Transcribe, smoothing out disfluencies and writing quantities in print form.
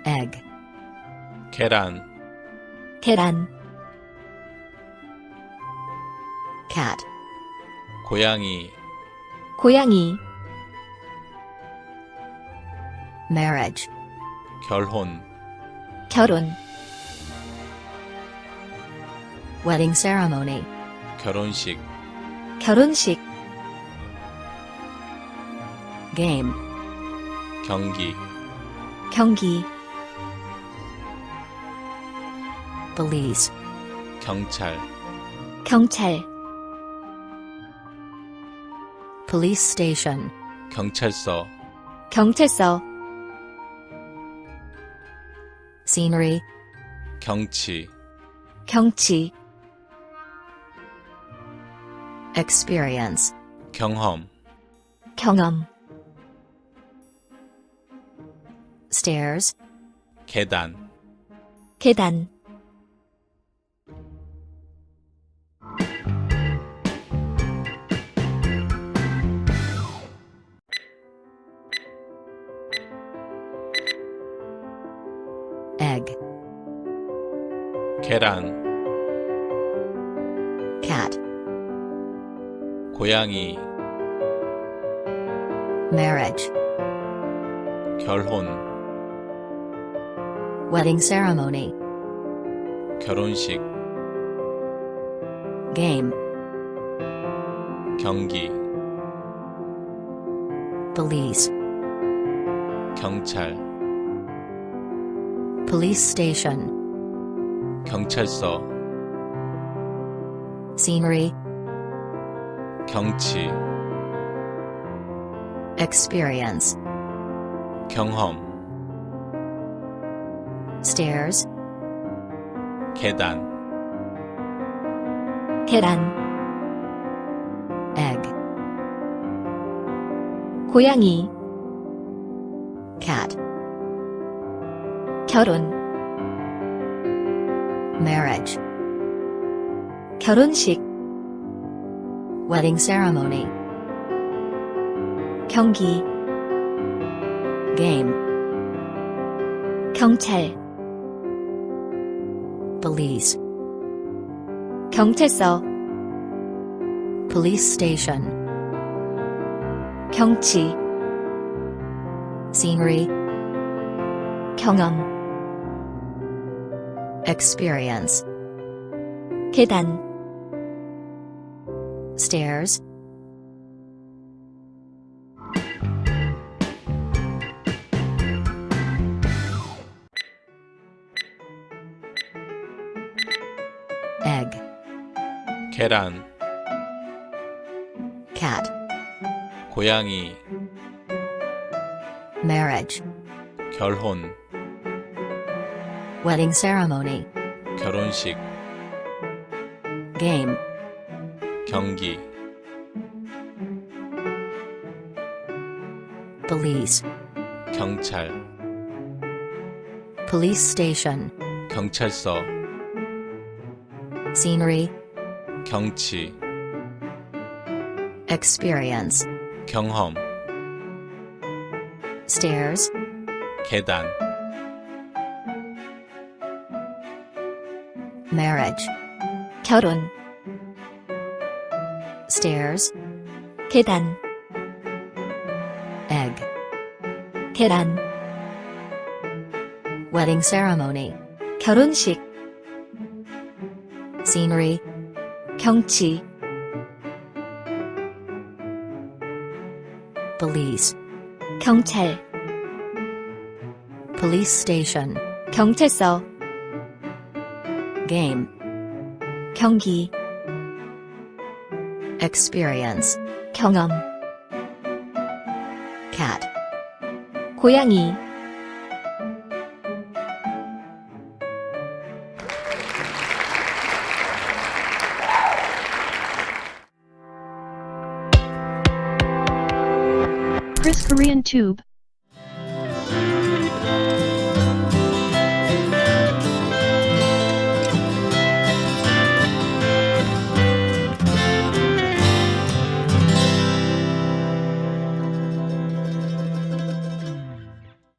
egg, 계란, 계란, cat, 고양이, 고양이, marriage, 결혼, 결혼, wedding ceremony, 결혼식, 결혼식, game, 경기, 경기, police, 경찰, 경찰, police station, 경찰서, 경찰서, scenery, 경치, 경치, experience, 경험, 경험, stairs, 계단, 계단, egg, 계란, cat, 고양이, marriage, 결혼, wedding ceremony, 결혼식, game, 경기, police, 경찰, police station, 경찰서, scenery, 경치, experience, 경험, stairs, 계단, 계단, egg, 고양이, cat, 결혼, marriage, 결혼식, wedding ceremony, 경기, game, 경찰, police, 경찰서, police station, 경치, scenery, 경험, experience, 계단, stairs, egg, 계란, cat, 고양이, marriage, 결혼, wedding ceremony, 결혼식, game, 경기, police, 경찰, police station, 경찰서, scenery, 경치, experience, 경험, stairs, 계단, marriage, 결혼, stairs, 계단, egg, 계란, wedding ceremony, 결혼식, scenery, 경치, police, 경찰, police station, 경찰서, game, 경기, experience, 경험, cat, 고양이, Kris Korean Tube